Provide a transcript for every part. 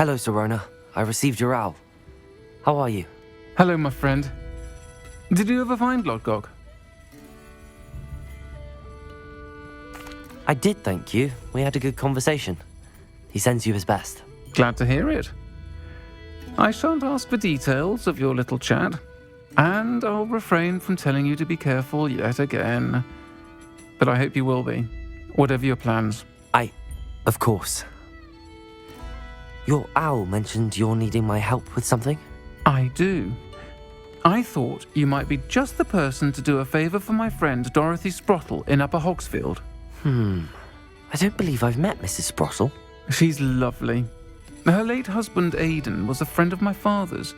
Hello, Serona. I received your owl. How are you? Hello, my friend. Did you ever find Lodgok? I did, thank you. We had a good conversation. He sends you his best. Glad to hear it. I shan't ask for details of your little chat, and I'll refrain from telling you to be careful yet again. But I hope you will be, whatever your plans. Of course. Your owl mentioned you're needing my help with something? I do. I thought you might be just the person to do a favour for my friend Dorothy Sprottle in Upper Hogsfield. I don't believe I've met Mrs. Sprottle. She's lovely. Her late husband Aidan was a friend of my father's.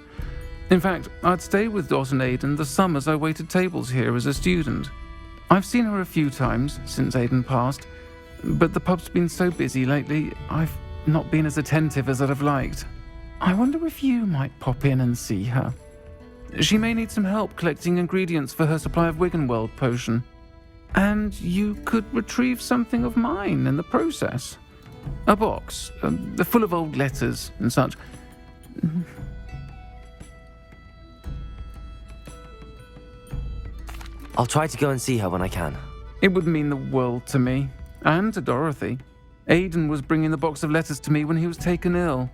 In fact, I'd stayed with Dot and Aidan the summers I waited tables here as a student. I've seen her a few times since Aidan passed, but the pub's been so busy lately, I've not been as attentive as I'd have liked. I wonder if you might pop in and see her. She may need some help collecting ingredients for her supply of Wiggenweld potion. And you could retrieve something of mine in the process. A box, full of old letters and such. I'll try to go and see her when I can. It would mean the world to me, and to Dorothy. Aidan was bringing the box of letters to me when he was taken ill.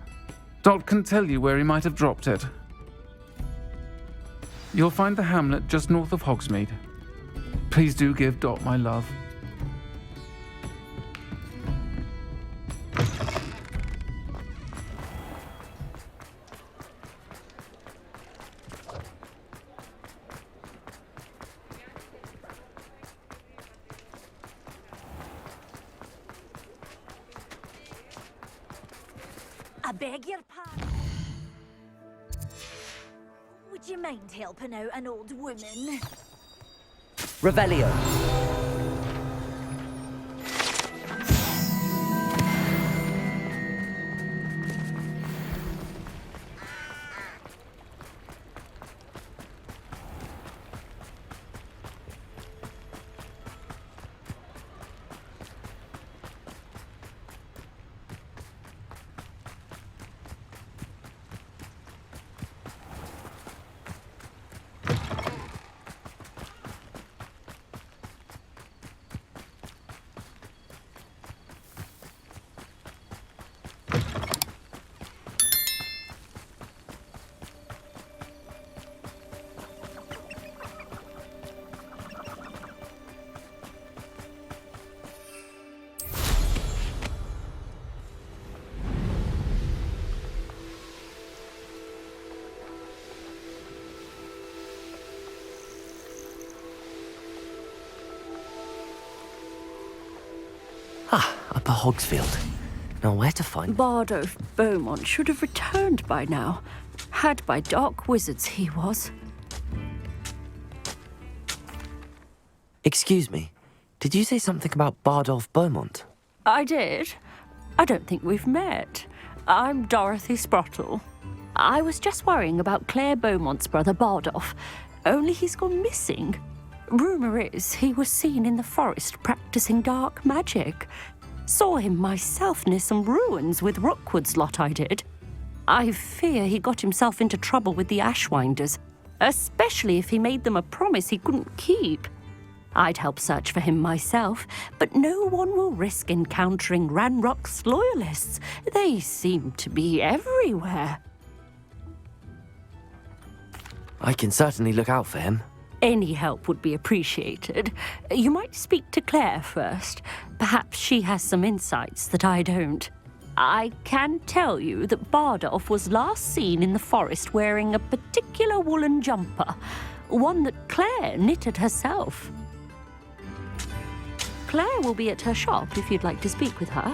Dot can tell you where he might have dropped it. You'll find the hamlet just north of Hogsmeade. Please do give Dot my love. I beg your pardon. Would you mind helping out an old woman? Revelio. Upper Hogsfield. Now where to find... Bardolph Beaumont should have returned by now. Had by dark wizards he was. Excuse me, did you say something about Bardolph Beaumont? I did. I don't think we've met. I'm Dorothy Sprottle. I was just worrying about Claire Beaumont's brother Bardolph, only he's gone missing. Rumour is he was seen in the forest practicing dark magic. Saw him myself near some ruins with Rookwood's lot I did. I fear he got himself into trouble with the Ashwinders, especially if he made them a promise he couldn't keep. I'd help search for him myself, but no one will risk encountering Ranrock's loyalists. They seem to be everywhere. I can certainly look out for him. Any help would be appreciated. You might speak to Claire first. Perhaps she has some insights that I don't. I can tell you that Bardolph was last seen in the forest wearing a particular woolen jumper, one that Claire knitted herself. Claire will be at her shop if you'd like to speak with her.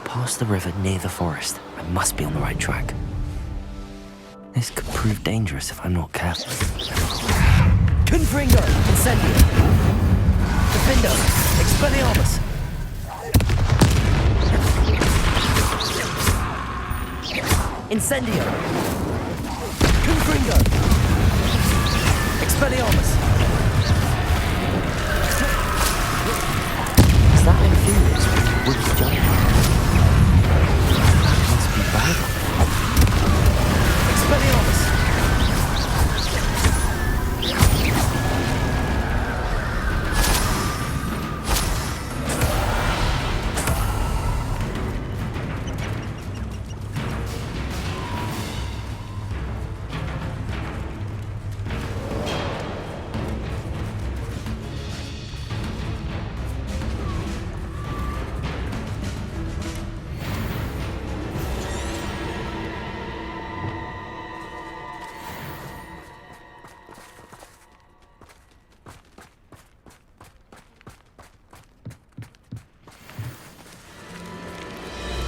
Past the river near the forest. I must be on the right track. This could prove dangerous if I'm not careful. Confringo! Incendio! Defendo! Expelliarmus! Incendio! Confringo! Expelliarmus! Is that inferior to wood giant? Must be bad. Expelliarmus!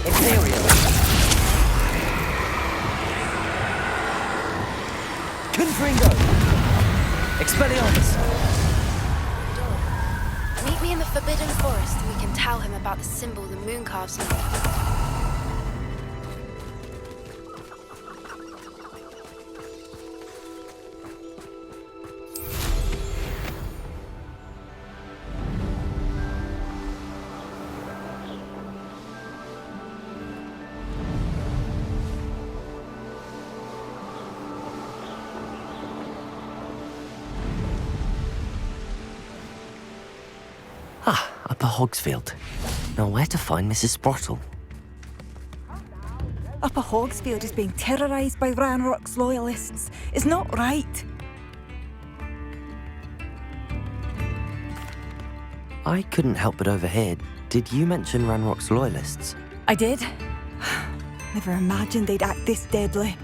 Imperial. Confringo. Expelliarmus. Meet me in the Forbidden Forest and we can tell him about the symbol the moon carves made. Upper Hogsfield. Now where to find Mrs. Sprottle? Upper Hogsfield is being terrorised by Ranrock's loyalists. It's not right. I couldn't help but overhear. Did you mention Ranrock's loyalists? I did. Never imagined they'd act this deadly.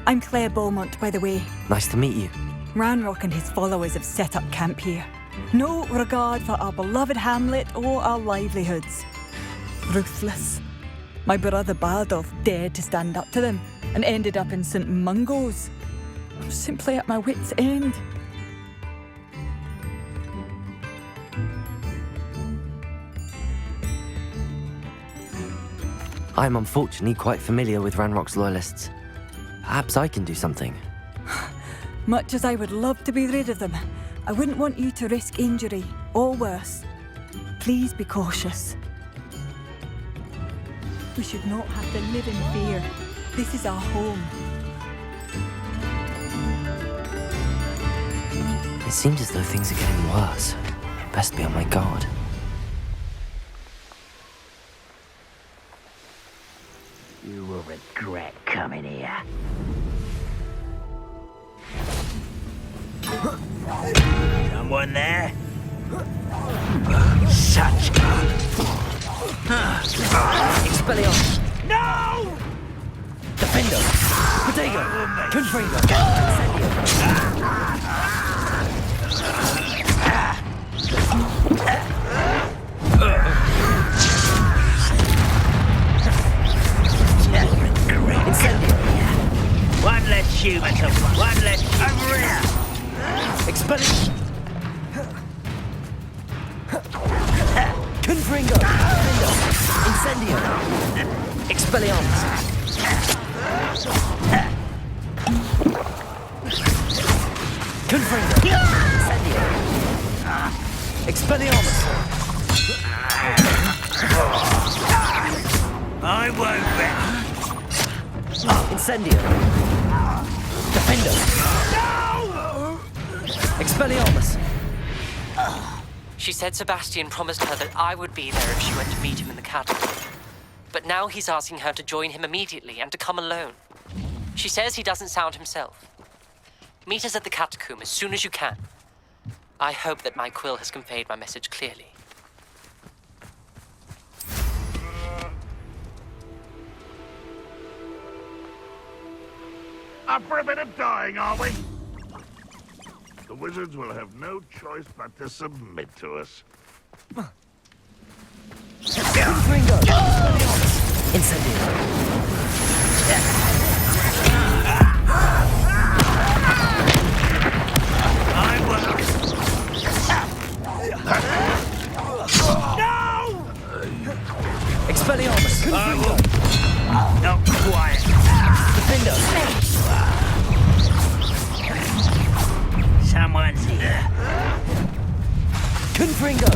I'm Claire Beaumont, by the way. Nice to meet you. Ranrock and his followers have set up camp here. No regard for our beloved hamlet or our livelihoods. Ruthless. My brother Bardolph dared to stand up to them and ended up in St. Mungo's. I was simply at my wit's end. I'm unfortunately quite familiar with Ranrock's loyalists. Perhaps I can do something. Much as I would love to be rid of them, I wouldn't want you to risk injury, or worse. Please be cautious. We should not have to live in fear. This is our home. It seems as though things are getting worse. Best be on my guard. You will regret coming here. Someone there? Such Expelliarmus! No! Defendo! Protego! Confringo! Incendio! One less human, one less over here. Expelliarmus! Confringo! Incendio! Expelliarmus! Confringo! Incendio! Expelliarmus! I won't bet. Incendio! Defendo! Expelliarmus! She said Sebastian promised her that I would be there if she went to meet him in the catacomb. But now he's asking her to join him immediately and to come alone. She says he doesn't sound himself. Meet us at the catacomb as soon as you can. I hope that my quill has conveyed my message clearly. Up for a bit of dying, are we? The wizards will have no choice but to submit to us. Confringo! Incendio! That's Confringo!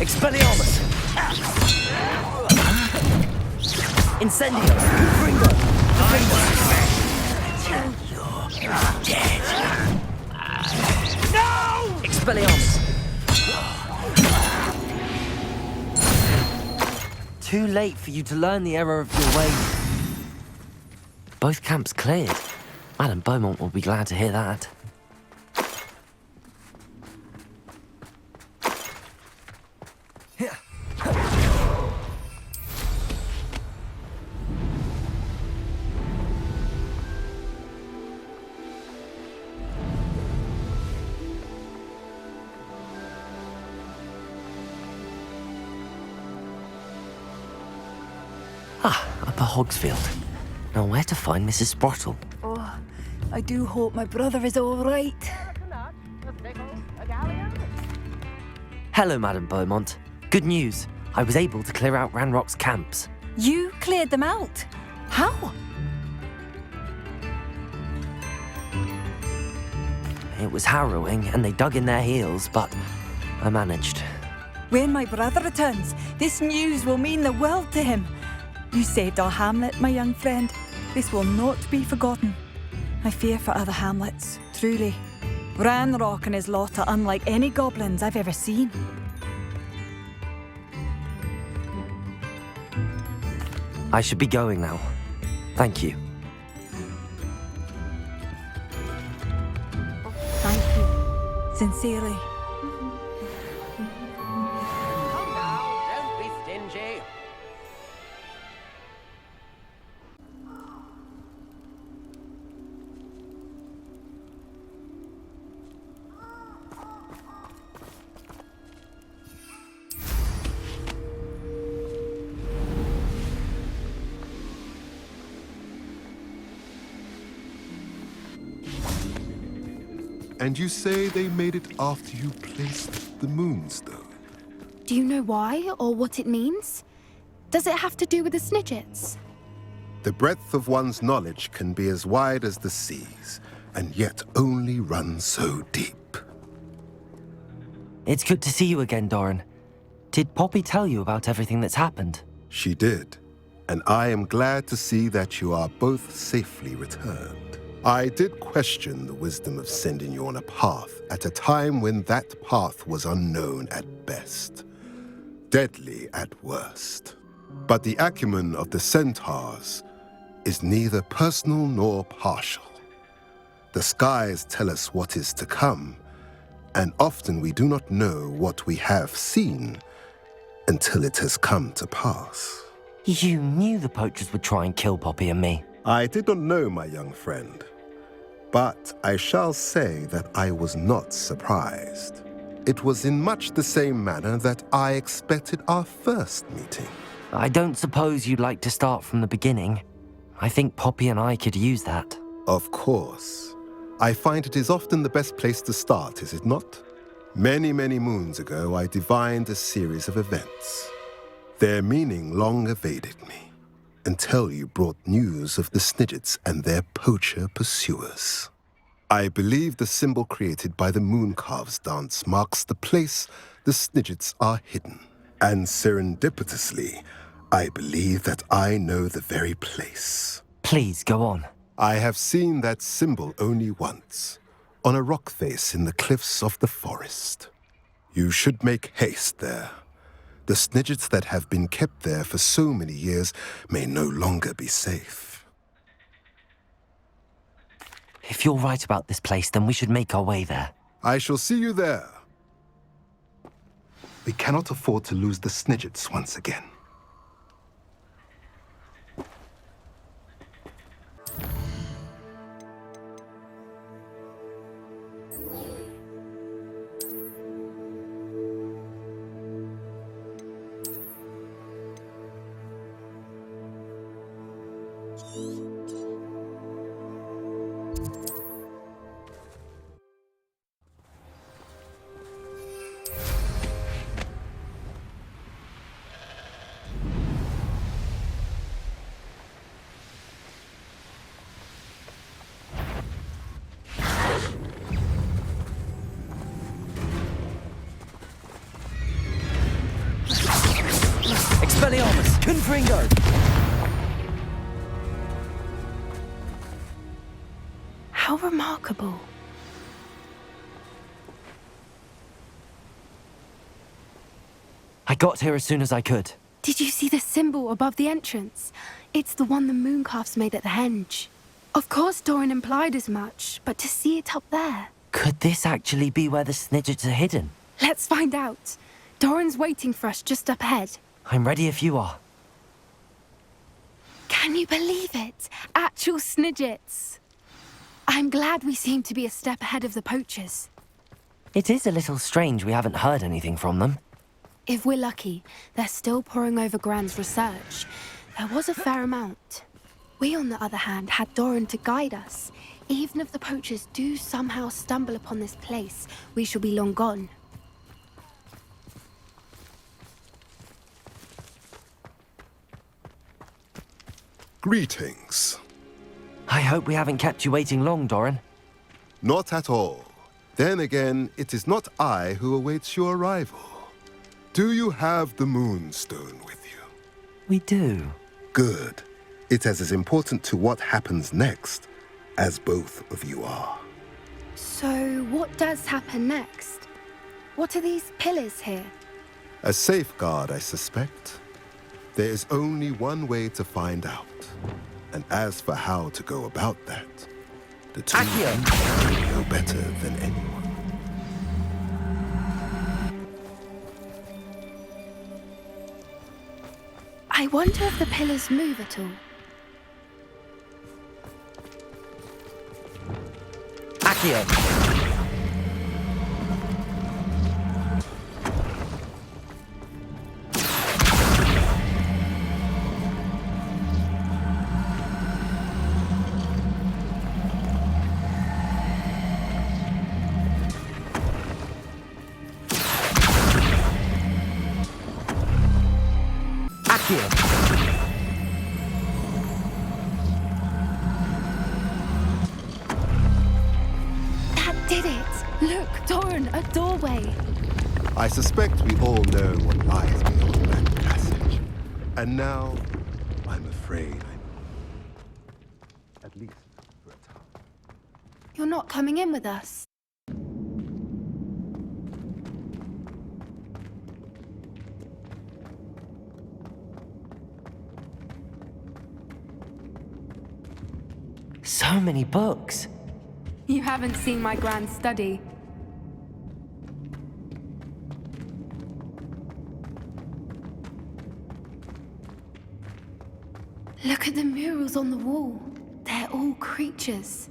Expelliarmus! Incendio! Confringo! You're dead! No! Expelliarmus! Too late for you to learn the error of your ways. Both camps cleared. Madame Beaumont will be glad to hear that. Upper Hogsfield. Now where to find Mrs. Sprottle? Oh, I do hope my brother is all right. Hello, Madame Beaumont. Good news. I was able to clear out Ranrock's camps. You cleared them out? How? It was harrowing, and they dug in their heels, but I managed. When my brother returns, this news will mean the world to him. You saved our hamlet, my young friend. This will not be forgotten. I fear for other hamlets, truly. Ranrock and his lot are unlike any goblins I've ever seen. I should be going now. Thank you. Thank you. Sincerely. Come now, don't be stingy. And you say they made it after you placed the moonstone? Do you know why or what it means? Does it have to do with the snidgets? The breadth of one's knowledge can be as wide as the seas, and yet only run so deep. It's good to see you again, Doran. Did Poppy tell you about everything that's happened? She did, and I am glad to see that you are both safely returned. I did question the wisdom of sending you on a path at a time when that path was unknown at best, deadly at worst. But the acumen of the centaurs is neither personal nor partial. The skies tell us what is to come, and often we do not know what we have seen until it has come to pass. You knew the poachers would try and kill Poppy and me. I did not know, my young friend, but I shall say that I was not surprised. It was in much the same manner that I expected our first meeting. I don't suppose you'd like to start from the beginning. I think Poppy and I could use that. Of course. I find it is often the best place to start, is it not? Many, many moons ago, I divined a series of events. Their meaning long evaded me, until you brought news of the snidgets and their poacher pursuers. I believe the symbol created by the Mooncalves dance marks the place the snidgets are hidden. And serendipitously, I believe that I know the very place. Please, go on. I have seen that symbol only once, on a rock face in the cliffs of the forest. You should make haste there. The snidgets that have been kept there for so many years may no longer be safe. If you're right about this place, then we should make our way there. I shall see you there. We cannot afford to lose the snidgets once again. Confringo! How remarkable. I got here as soon as I could. Did you see the symbol above the entrance? It's the one the mooncalfs made at the henge. Of course Doran implied as much, but to see it up there... Could this actually be where the snidgets are hidden? Let's find out. Doran's waiting for us just up ahead. I'm ready if you are. Can you believe it? Actual snidgets. I'm glad we seem to be a step ahead of the poachers. It is a little strange we haven't heard anything from them. If we're lucky, they're still poring over Gran's research. There was a fair amount. We, on the other hand, had Doran to guide us. Even if the poachers do somehow stumble upon this place, we shall be long gone. Greetings. I hope we haven't kept you waiting long, Doran. Not at all. Then again, it is not I who awaits your arrival. Do you have the Moonstone with you? We do. Good. It is as important to what happens next as both of you are. So, what does happen next? What are these pillars here? A safeguard, I suspect. There is only one way to find out. And as for how to go about that, the two of you know better than anyone. I wonder if the pillars move at all. Accio! That did it! Look, Doran, a doorway! I suspect we all know what lies beyond that passage. And now, I'm afraid I'm... At least for a time. You're not coming in with us. So many books. You haven't seen my grand study. Look at the murals on the wall. They're all creatures.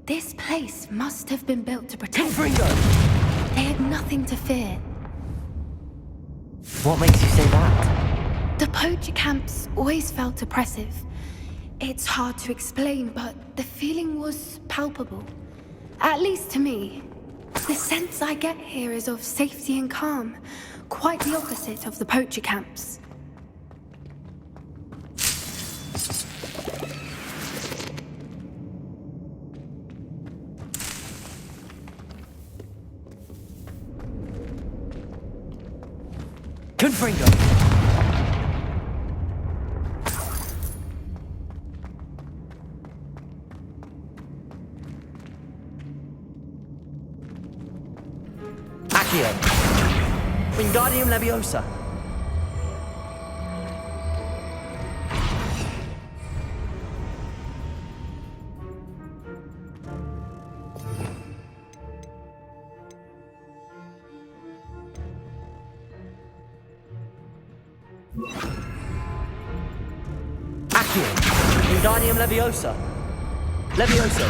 This place must have been built to protect them. Confringo! They had nothing to fear. What makes you say that? The poacher camps always felt oppressive. It's hard to explain, but the feeling was palpable. At least to me. The sense I get here is of safety and calm, quite the opposite of the poacher camps. Confringo! Accio! Wingardium Leviosa! Accio! Wingardium Leviosa! Leviosa!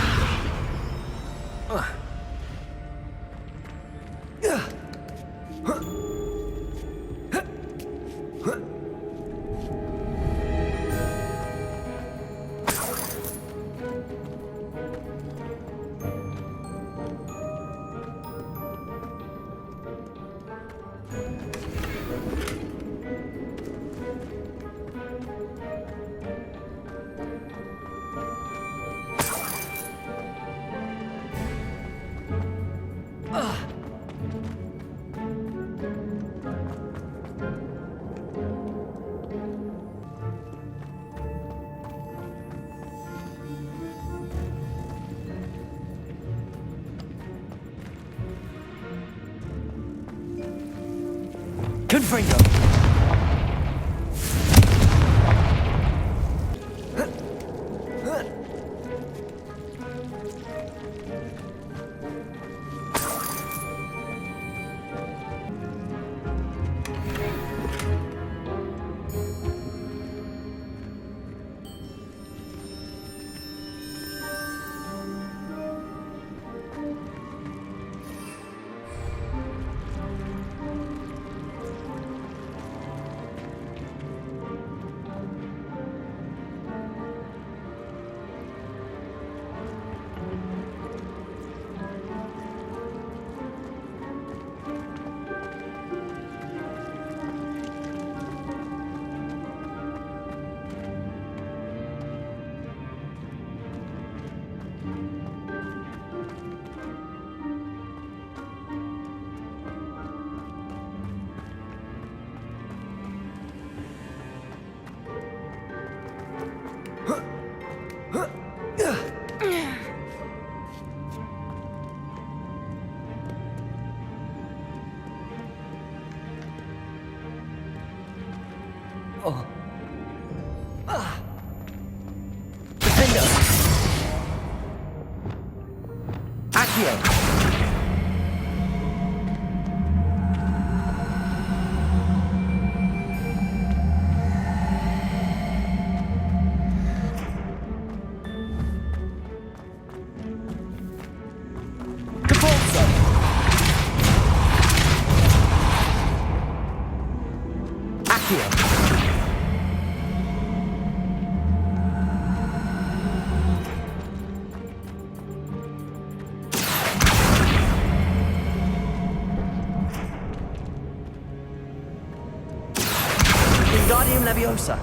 finger! Defender! Accio! Caporzo! Accio! Wingardium Leviosa.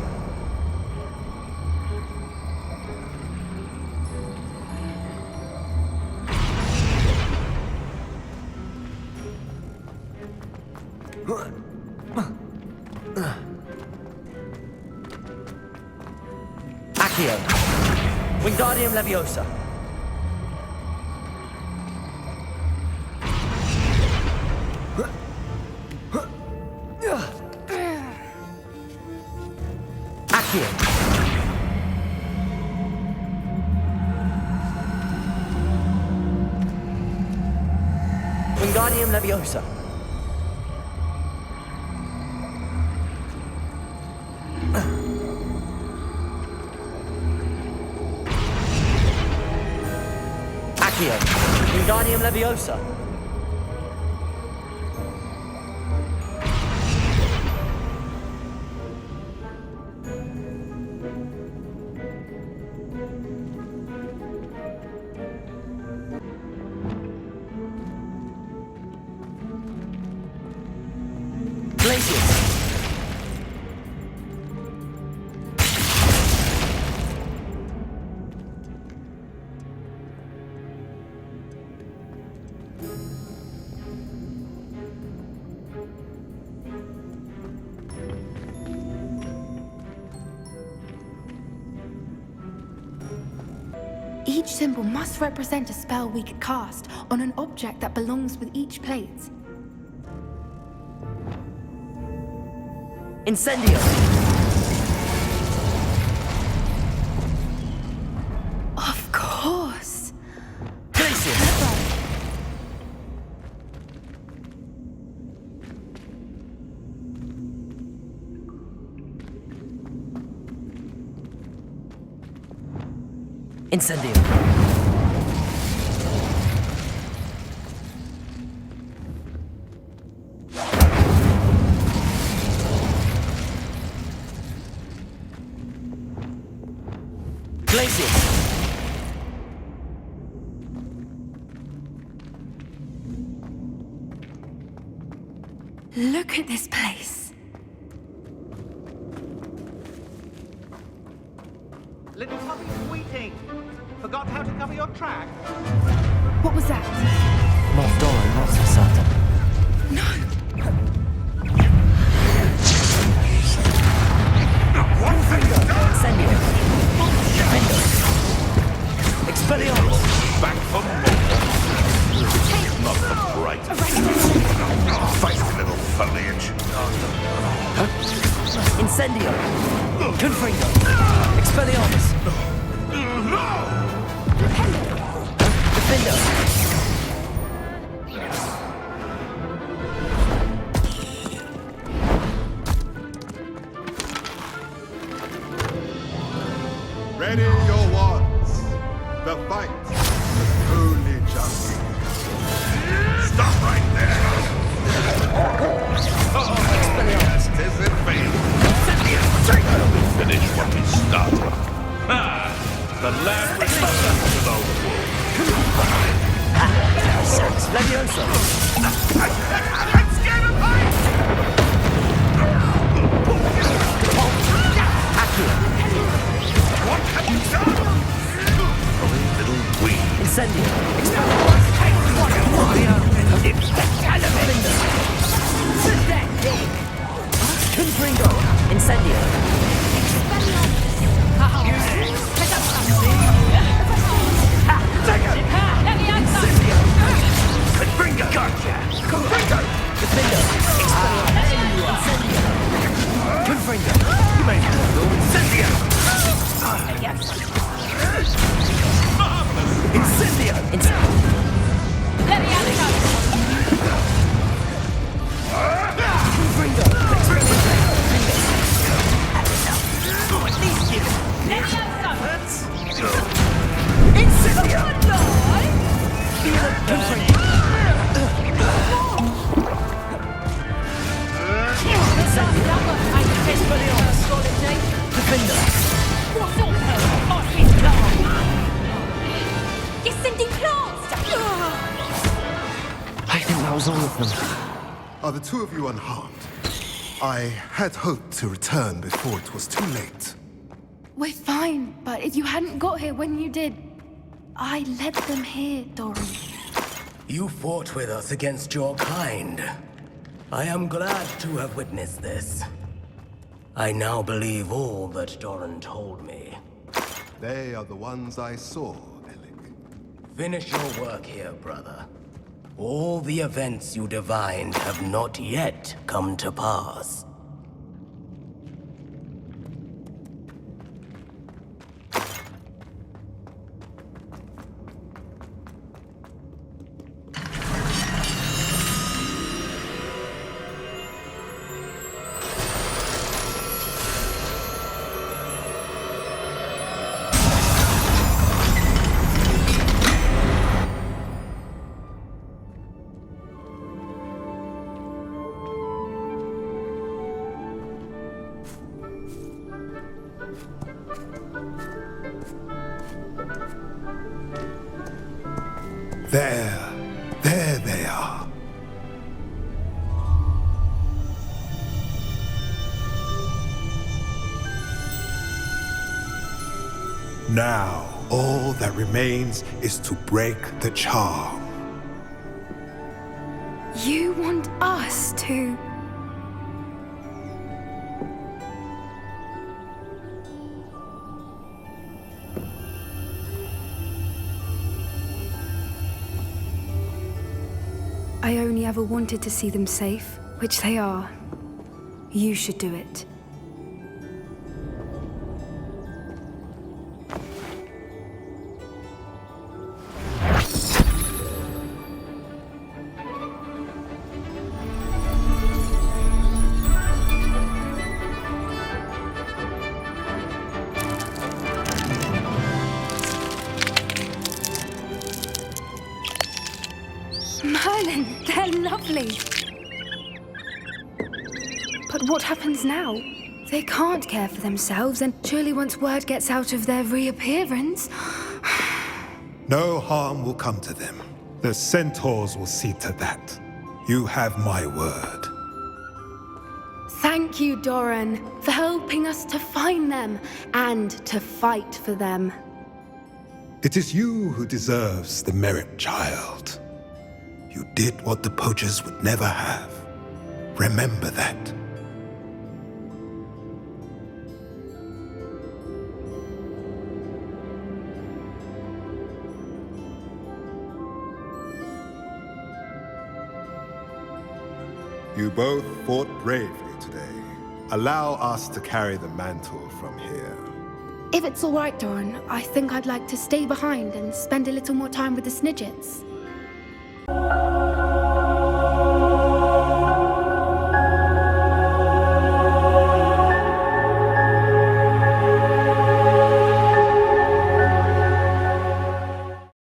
Accio. Wingardium Leviosa. Accio. Wingardium Leviosa. Accio. Wingardium Leviosa. Glacius. Each symbol must represent a spell we could cast on an object that belongs with each plate. Incendio. Of course. Glacius. Incendio. Glacius. Look at this place. Little puppy sweeting. Forgot how to cover your track? What was that? Not Doro, not so certain. No! One finger! Incendio. Defender. Expelliarmus. Back for more. Not the bright. Feisty little foliage. Incendio! Confringo! Expelliarmus! Defendo! Ready your wands. The fight is only just. Stop right there! Expelliarmus! This is fail. Finish what we started. The land returns to the wolf. Levioso! Let's get him high! Accio! What have you done? Oh, little weed. Incendio! Confringo! Incendio! Confringo! Gotcha! Confringo! Defendo! Incendio! Confringo! You may go Incendio! Incendio! Confringo! Incendio! You're sending plants! I think that was all of them. Are the two of you unharmed? I had hoped to return before it was too late. We're fine, but if you hadn't got here when you did, I led them here, Doran. You fought with us against your kind. I am glad to have witnessed this. I now believe all that Doran told me. They are the ones I saw, Alec. Finish your work here, brother. All the events you divined have not yet come to pass. There they are. Now, all that remains is to break the charm. You want us to... I only ever wanted to see them safe, which they are. You should do it. Merlin, they're lovely. But what happens now? They can't care for themselves, and surely once word gets out of their reappearance... No harm will come to them. The centaurs will see to that. You have my word. Thank you, Doran, for helping us to find them and to fight for them. It is you who deserves the merit, child. You did what the poachers would never have. Remember that. You both fought bravely today. Allow us to carry the mantle from here. If it's all right, Doran, I think I'd like to stay behind and spend a little more time with the snidgets.